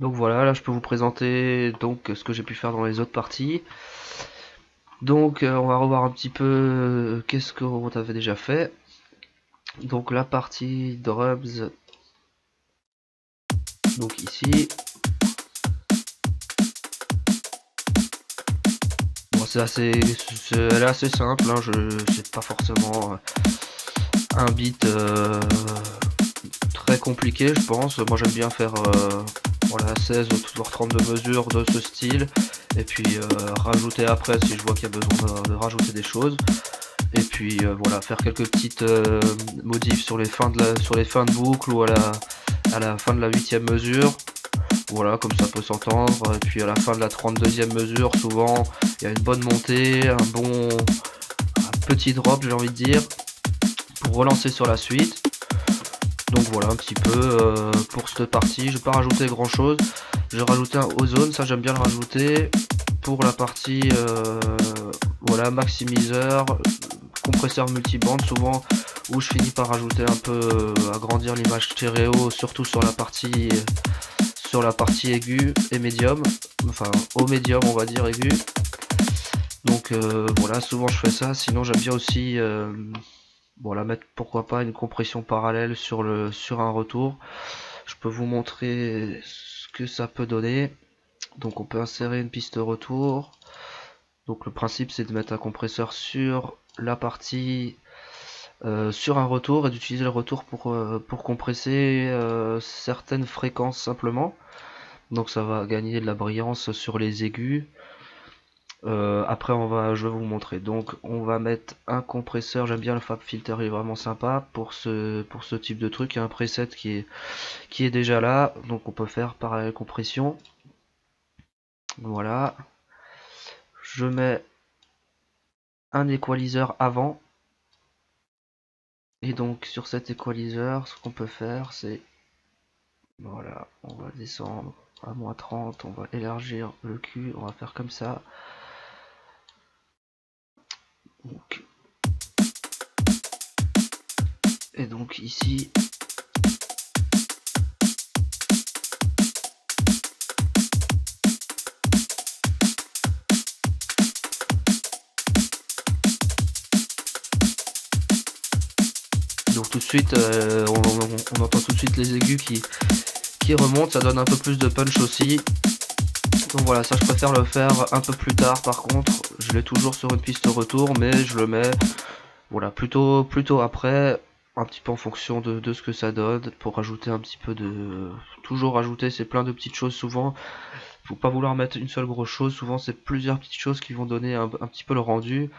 Donc voilà, là je peux vous présenter donc ce que j'ai pu faire dans les autres parties. Donc on va revoir un petit peu qu'est-ce qu'on avait déjà fait. Donc la partie drums, donc ici. Bon, elle est assez simple, hein, c'est pas forcément un beat très compliqué, je pense. Moi j'aime bien faire voilà, 16 ou toujours 32 mesures de ce style, et puis rajouter après si je vois qu'il y a besoin de rajouter des choses. Et puis voilà, faire quelques petites modifs sur les sur les fins de boucle ou à la fin de la 8ème mesure. Voilà, comme ça peut s'entendre. Et puis à la fin de la 32e mesure, souvent il y a une bonne montée, un petit drop, j'ai envie de dire, pour relancer sur la suite. Donc voilà un petit peu pour cette partie. Je vais pas rajouter grand chose. Je vais rajouter un ozone, ça j'aime bien le rajouter. Pour la partie voilà, maximiseur, compresseur multibande souvent, où je finis par rajouter un peu agrandir l'image stéréo, surtout sur la partie aiguë et médium, enfin au médium on va dire aigu. Donc voilà, souvent je fais ça. Sinon j'aime bien aussi voilà, mettre pourquoi pas une compression parallèle sur un retour. Je peux vous montrer ce que ça peut donner. Donc on peut insérer une piste retour. Donc le principe c'est de mettre un compresseur sur la partie sur un retour et d'utiliser le retour pour compresser certaines fréquences simplement. Donc ça va gagner de la brillance sur les aigus. Après je vais vous montrer. Donc on va mettre un compresseur. J'aime bien le Fab Filter, il est vraiment sympa pour ce type de truc. Il y a un preset qui est déjà là. Donc on peut faire parallèle compression. Voilà. Je mets un équaliseur avant. Et donc sur cet équaliseur, ce qu'on peut faire, c'est voilà, on va descendre à -30, on va élargir le cul, on va faire comme ça. Donc, et donc ici, donc tout de suite, on entend tout de suite les aigus qui remontent, ça donne un peu plus de punch aussi. Donc voilà, ça je préfère le faire un peu plus tard. Par contre, je l'ai toujours sur une piste retour, mais je le mets voilà plutôt après, un petit peu en fonction de ce que ça donne, pour rajouter un petit peu de toujours rajouter, c'est plein de petites choses souvent. Faut pas vouloir mettre une seule grosse chose, souvent c'est plusieurs petites choses qui vont donner un petit peu le rendu.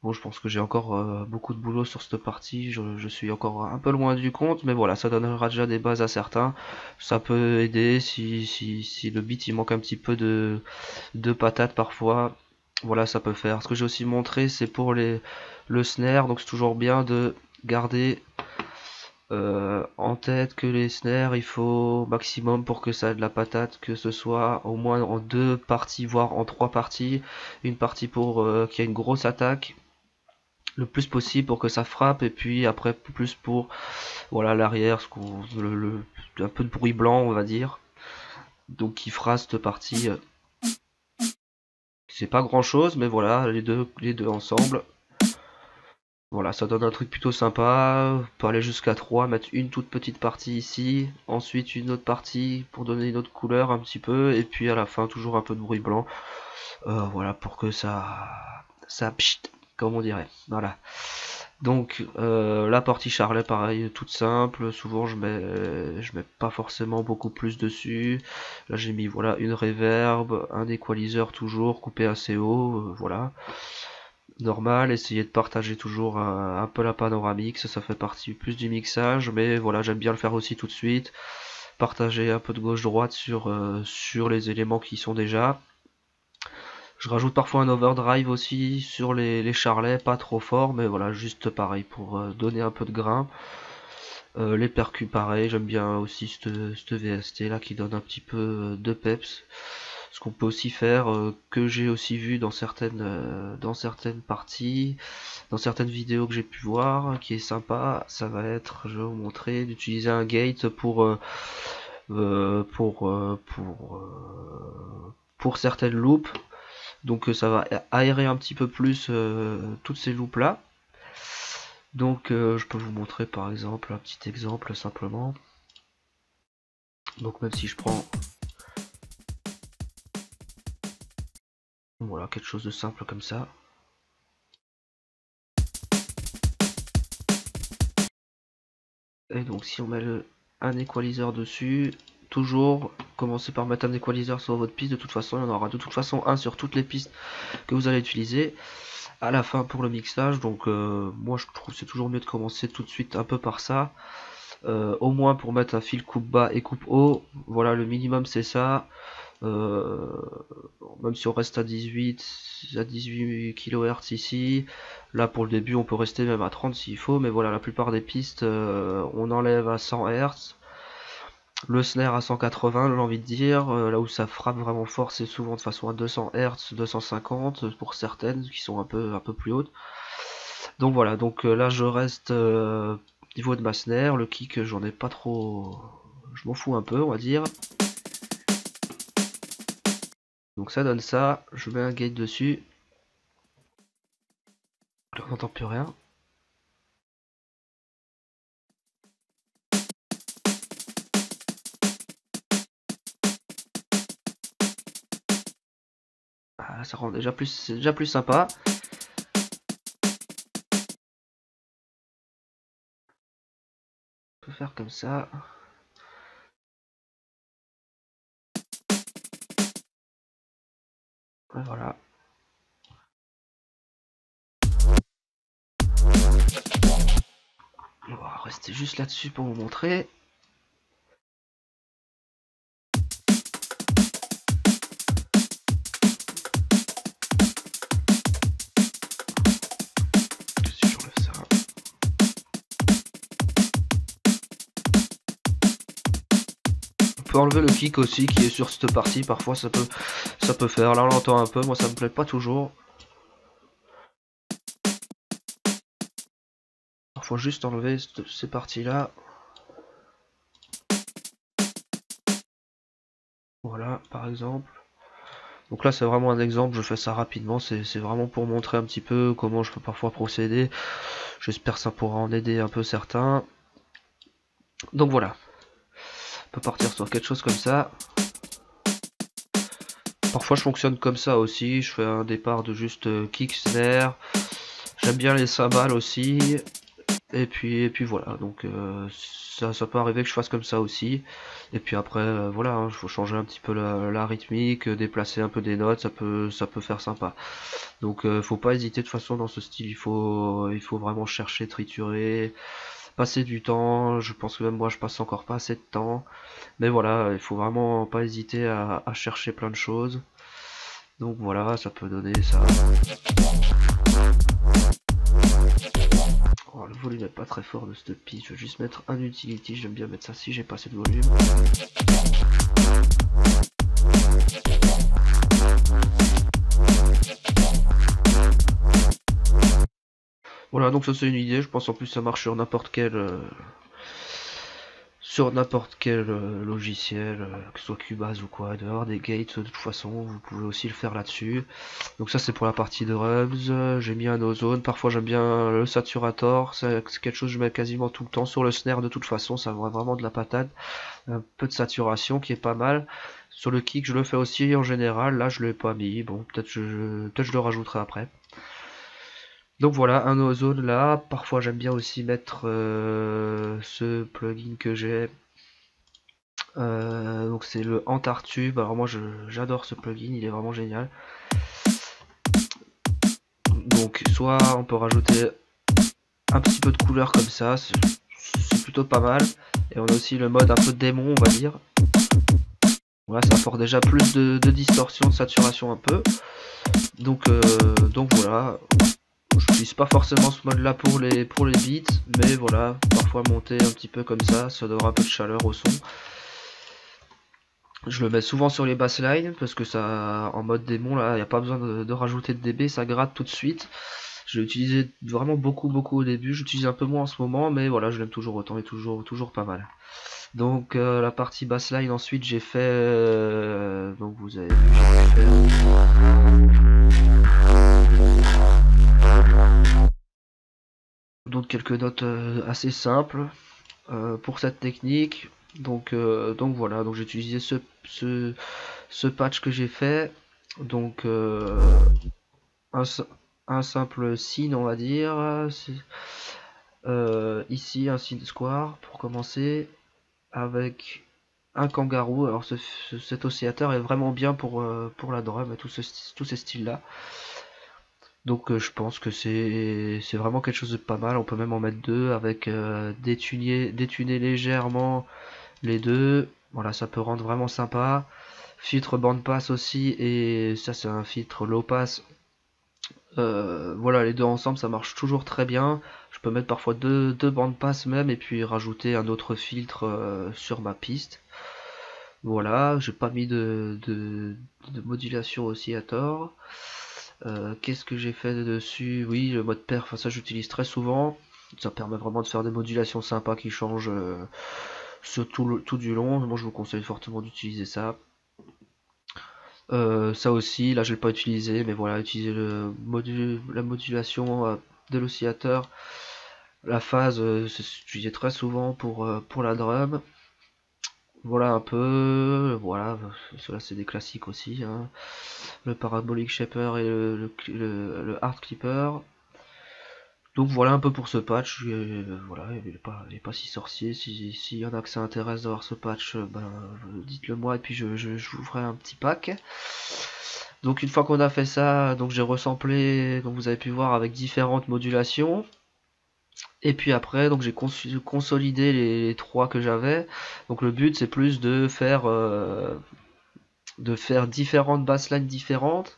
Bon, je pense que j'ai encore beaucoup de boulot sur cette partie, je suis encore un peu loin du compte, mais voilà, ça donnera déjà des bases à certains. Ça peut aider si le beat il manque un petit peu de patate parfois. Voilà, ça peut faire. Ce que j'ai aussi montré, c'est pour le snare, donc c'est toujours bien de garder en tête que les snares, il faut maximum pour que ça ait de la patate, que ce soit au moins en 2 parties, voire en 3 parties. Une partie pour qu'il y ait une grosse attaque, le plus possible pour que ça frappe, et puis après plus pour voilà l'arrière, un peu de bruit blanc on va dire. Donc qui fera cette partie. C'est pas grand chose, mais voilà, les deux ensemble. Voilà, ça donne un truc plutôt sympa. On peut aller jusqu'à 3, mettre une toute petite partie ici, ensuite une autre partie pour donner une autre couleur un petit peu, et puis à la fin toujours un peu de bruit blanc. Voilà, pour que ça pchit, comme on dirait. Voilà. Donc la partie charlet, pareil, toute simple. Souvent je mets pas forcément beaucoup plus dessus. Là j'ai mis voilà une reverb, un équaliseur toujours coupé assez haut, voilà. Normal, essayer de partager toujours un peu la panoramique, ça fait partie plus du mixage, mais voilà, j'aime bien le faire aussi tout de suite. Partager un peu de gauche-droite sur les éléments qui sont déjà. Je rajoute parfois un overdrive aussi sur les charlets, pas trop fort, mais voilà, juste pareil pour donner un peu de grain. Les percus pareil, j'aime bien aussi cette VST là qui donne un petit peu de peps. Ce qu'on peut aussi faire, que j'ai aussi vu dans certaines parties, dans certaines vidéos que j'ai pu voir, qui est sympa, ça va être, je vais vous montrer, d'utiliser un gate pour pour certaines loupes. Donc ça va aérer un petit peu plus toutes ces loupes là. Donc je peux vous montrer par exemple un petit exemple simplement. Donc même si je prends voilà quelque chose de simple comme ça. Et donc si on met un équaliseur dessus, toujours commencez par mettre un équaliseur sur votre piste. De toute façon il y en aura de toute façon un sur toutes les pistes que vous allez utiliser à la fin pour le mixage. Donc moi je trouve c'est toujours mieux de commencer tout de suite un peu par ça, au moins pour mettre un fil coupe bas et coupe haut. Voilà, le minimum c'est ça. Même si on reste à 18 kHz ici, là pour le début on peut rester même à 30 s'il faut, mais voilà, la plupart des pistes on enlève à 100 Hz, le snare à 180, j'ai envie de dire. Là où ça frappe vraiment fort c'est souvent de façon à 200 Hz, 250 pour certaines qui sont un peu plus hautes. Donc voilà, donc là je reste au niveau de ma snare, le kick j'en ai pas trop, je m'en fous un peu on va dire. Donc ça donne ça, je mets un gate dessus. On n'entend plus rien. Ah, ça rend déjà plus, c'est déjà plus sympa. On peut faire comme ça. Et voilà. On va rester juste là-dessus pour vous montrer. Si j'enlève ça. On peut enlever le kick aussi qui est sur cette partie. Parfois ça peut faire. Là on l'entend un peu. Moi ça me plaît pas toujours. Faut juste enlever ces parties-là. Voilà, par exemple. Donc là, c'est vraiment un exemple. Je fais ça rapidement. C'est vraiment pour montrer un petit peu comment je peux parfois procéder. J'espère que ça pourra en aider un peu certains. Donc voilà. On peut partir sur quelque chose comme ça. Parfois, je fonctionne comme ça aussi. Je fais un départ de juste kick, snare. J'aime bien les cymbales aussi. Et puis voilà, donc ça peut arriver que je fasse comme ça aussi. Et puis après voilà, il faut changer un petit peu la rythmique, déplacer un peu des notes, ça peut faire sympa. Donc faut pas hésiter de toute façon dans ce style, il faut vraiment chercher, triturer, passer du temps. Je pense que même moi je passe encore pas assez de temps. Mais voilà, il faut vraiment pas hésiter à chercher plein de choses. Donc voilà, ça peut donner ça. Oh, le volume est pas très fort de cette piste, je vais juste mettre un utility, j'aime bien mettre ça si j'ai pas assez de volume. Voilà, donc ça c'est une idée, je pense en plus ça marche sur n'importe quel logiciel, que ce soit Cubase ou quoi, il doit y avoir des gates de toute façon, vous pouvez aussi le faire là-dessus. Donc ça c'est pour la partie de drums, j'ai mis un ozone, parfois j'aime bien le saturator, c'est quelque chose que je mets quasiment tout le temps sur le snare de toute façon, ça voit vraiment de la patate, un peu de saturation qui est pas mal. Sur le kick je le fais aussi en général, là je l'ai pas mis, bon peut-être je le rajouterai après. Donc voilà, un ozone là, parfois j'aime bien aussi mettre ce plugin que j'ai. Donc c'est le Antartube, alors moi j'adore ce plugin, il est vraiment génial. Donc soit on peut rajouter un petit peu de couleur comme ça, c'est plutôt pas mal. Et on a aussi le mode un peu démon on va dire. Voilà, ça apporte déjà plus de distorsion, de saturation un peu. Donc voilà. Je n'utilise pas forcément ce mode là pour les beats, mais voilà, parfois monter un petit peu comme ça donne un peu de chaleur au son. Je le mets souvent sur les basslines parce que ça, en mode démon là, il n'y a pas besoin de rajouter de dB, ça gratte tout de suite. Je l'ai utilisé vraiment beaucoup au début, j'utilise un peu moins en ce moment, mais voilà, je l'aime toujours autant et toujours pas mal. Donc la partie bassline ensuite j'ai fait donc vous avez vu j'ai pu faire donc quelques notes assez simples pour cette technique. Donc voilà, donc j'ai utilisé ce patch que j'ai fait. Donc un, un simple signe on va dire. Ici un signe square pour commencer avec un kangaroo. Alors cet oscillateur est vraiment bien pour la drum et tous ces styles là. Donc je pense que c'est vraiment quelque chose de pas mal. On peut même en mettre deux avec détuner légèrement les deux. Voilà, ça peut rendre vraiment sympa. Filtre bandpass aussi, et ça c'est un filtre low pass. Voilà, les deux ensemble ça marche toujours très bien. Je peux mettre parfois deux bandpass même, et puis rajouter un autre filtre sur ma piste. Voilà, j'ai pas mis de modulation oscillator. Qu'est-ce que j'ai fait dessus? Oui, le mode perf, enfin, ça j'utilise très souvent. Ça permet vraiment de faire des modulations sympas qui changent sur tout du long. Moi je vous conseille fortement d'utiliser ça. Ça aussi, là je l'ai pas utilisé, mais voilà, utiliser la modulation de l'oscillateur. La phase, c'est utilisé très souvent pour la drum. Voilà un peu, voilà, cela c'est des classiques aussi, hein. Le Parabolic Shaper et le Hard Clipper. Donc voilà un peu pour ce patch. Voilà, il est pas si sorcier. S'il y en a que ça intéresse d'avoir ce patch, ben, dites-le moi et puis je vous ferai un petit pack. Donc une fois qu'on a fait ça, donc j'ai resamplé, donc vous avez pu voir avec différentes modulations. Et puis après, donc j'ai consolidé les trois que j'avais. Donc le but c'est plus de faire différentes basslines différentes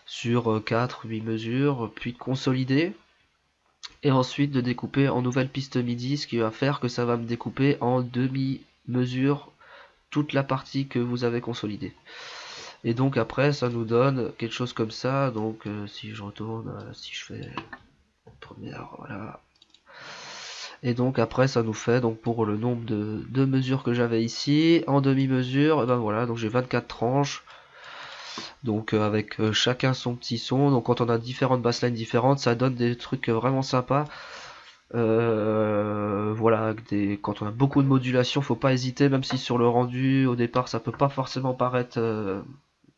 sur 4-8 mesures, puis de consolider. Et ensuite de découper en nouvelles pistes MIDI, ce qui va faire que ça va me découper en demi-mesure toute la partie que vous avez consolidée. Et donc après ça nous donne quelque chose comme ça. Donc si je retourne, si je fais première, voilà. Et donc après ça nous fait, donc pour le nombre de mesures que j'avais ici, en demi-mesure, et ben voilà, donc j'ai 24 tranches. Donc avec chacun son petit son. Donc quand on a différentes basslines différentes, ça donne des trucs vraiment sympas. Voilà, quand on a beaucoup de modulation, faut pas hésiter, même si sur le rendu au départ ça peut pas forcément paraître,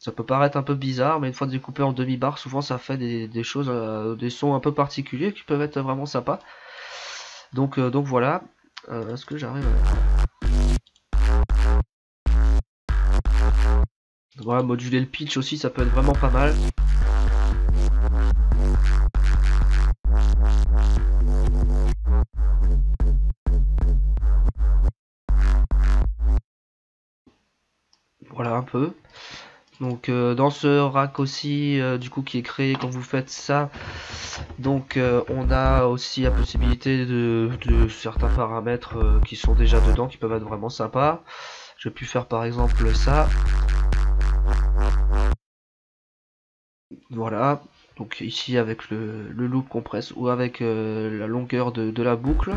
ça peut paraître un peu bizarre, mais une fois découpé en demi-barre, souvent ça fait des choses, des sons un peu particuliers qui peuvent être vraiment sympas. Donc voilà. Est-ce que j'arrive voilà, moduler le pitch aussi, ça peut être vraiment pas mal. Voilà un peu. Donc dans ce rack aussi, du coup qui est créé quand vous faites ça, donc on a aussi la possibilité de certains paramètres qui sont déjà dedans, qui peuvent être vraiment sympas. J'ai pu faire par exemple ça. Voilà. Donc ici avec le loop compresse ou avec la longueur de la boucle.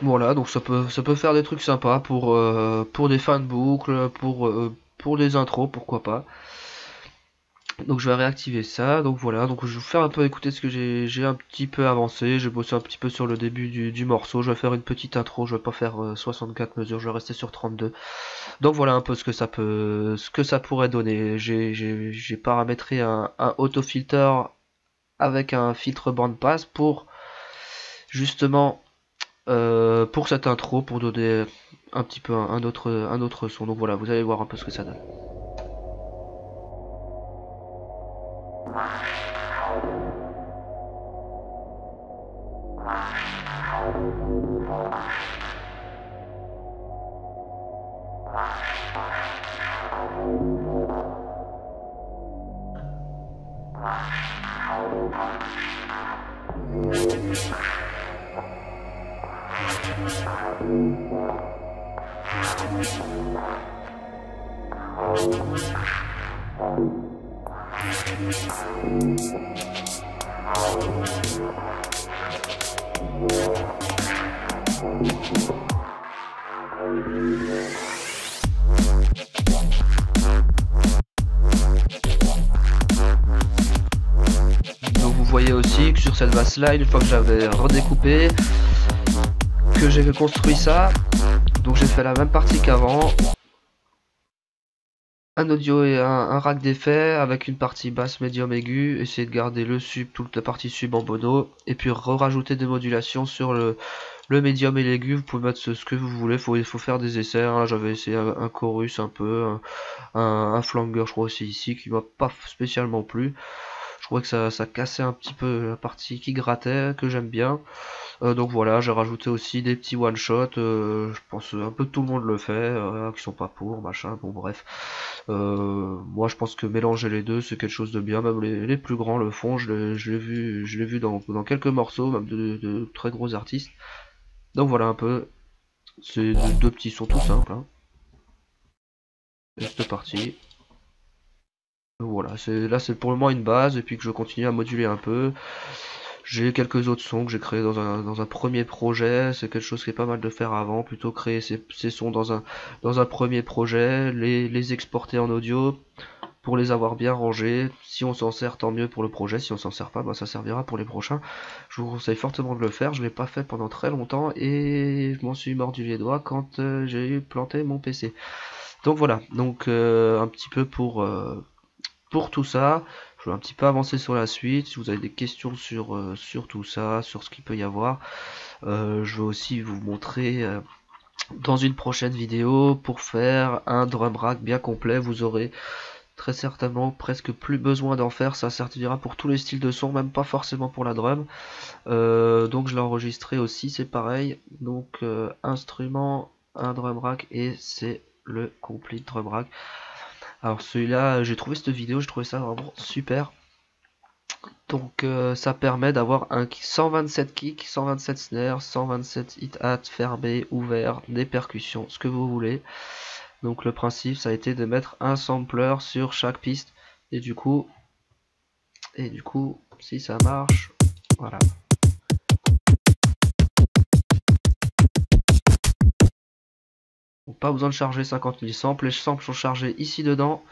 Voilà, donc ça peut faire des trucs sympas pour des fins de boucle, pour des intros, pourquoi pas. Donc je vais réactiver ça, donc voilà, donc je vais vous faire un peu écouter ce que j'ai un petit peu avancé, j'ai bossé un petit peu sur le début du morceau, je vais faire une petite intro, je vais pas faire 64 mesures, je vais rester sur 32. Donc voilà un peu ce que ça pourrait donner. J'ai paramétré un autofilter avec un filtre bandpass pour justement pour cette intro, pour donner un petit peu un autre son. Donc voilà, vous allez voir un peu ce que ça donne. Donc vous voyez aussi que sur cette base là, une fois que j'avais redécoupé, que j'avais construit ça, donc j'ai fait la même partie qu'avant, un audio et un rack d'effets avec une partie basse, médium, aiguë, essayer de garder le sub, toute la partie sub en mono, et puis rajouter des modulations sur le médium et l'aigu. Vous pouvez mettre ce que vous voulez, il faut faire des essais, hein. J'avais essayé un chorus un peu, un flanger je crois aussi ici, qui m'a pas spécialement plu. Je trouvais que ça cassait un petit peu la partie qui grattait, que j'aime bien. Donc voilà, j'ai rajouté aussi des petits one shot, je pense un peu tout le monde le fait, qui sont pas pour, machin, bon bref. Moi je pense que mélanger les deux c'est quelque chose de bien, même les plus grands le font, je l'ai vu dans quelques morceaux, même de très gros artistes. Donc voilà un peu, c'est deux petits sons tout simples, hein. Et c'est parti. Voilà, là c'est pour le moment une base, et puis que je continue à moduler un peu. J'ai quelques autres sons que j'ai créés dans un premier projet, c'est quelque chose qui est pas mal de faire avant, plutôt créer ces sons dans un premier projet, les exporter en audio, pour les avoir bien rangés. Si on s'en sert, tant mieux pour le projet, si on s'en sert pas, bah, ça servira pour les prochains. Je vous conseille fortement de le faire, je l'ai pas fait pendant très longtemps, et je m'en suis mordu les doigts quand j'ai planté mon PC. Donc voilà, donc un petit peu pour tout ça. Je vais un petit peu avancer sur la suite. Si vous avez des questions sur tout ça, sur ce qu'il peut y avoir, je vais aussi vous montrer dans une prochaine vidéo pour faire un drum rack bien complet. Vous aurez très certainement presque plus besoin d'en faire, ça servira pour tous les styles de son, même pas forcément pour la drum. Donc je l'ai enregistré aussi, c'est pareil. Donc instrument, un drum rack, et c'est le complete drum rack. Alors celui-là, j'ai trouvé cette vidéo, j'ai trouvé ça vraiment super. Donc ça permet d'avoir un 127 kicks, 127 snares, 127 hit-hat fermé, ouvert, des percussions, ce que vous voulez. Donc le principe ça a été de mettre un sampler sur chaque piste, et du coup si ça marche, voilà. Donc, pas besoin de charger 50 000 samples, les samples sont chargés ici dedans.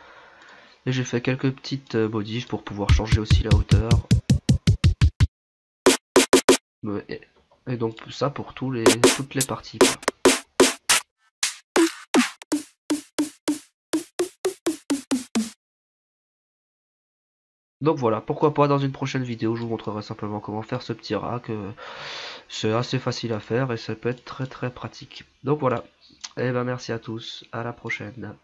Et j'ai fait quelques petites modifs pour pouvoir changer aussi la hauteur. Et donc ça pour toutes les parties, quoi. Donc voilà, pourquoi pas dans une prochaine vidéo, je vous montrerai simplement comment faire ce petit rack. C'est assez facile à faire et ça peut être très très pratique. Donc voilà, et ben merci à tous, à la prochaine.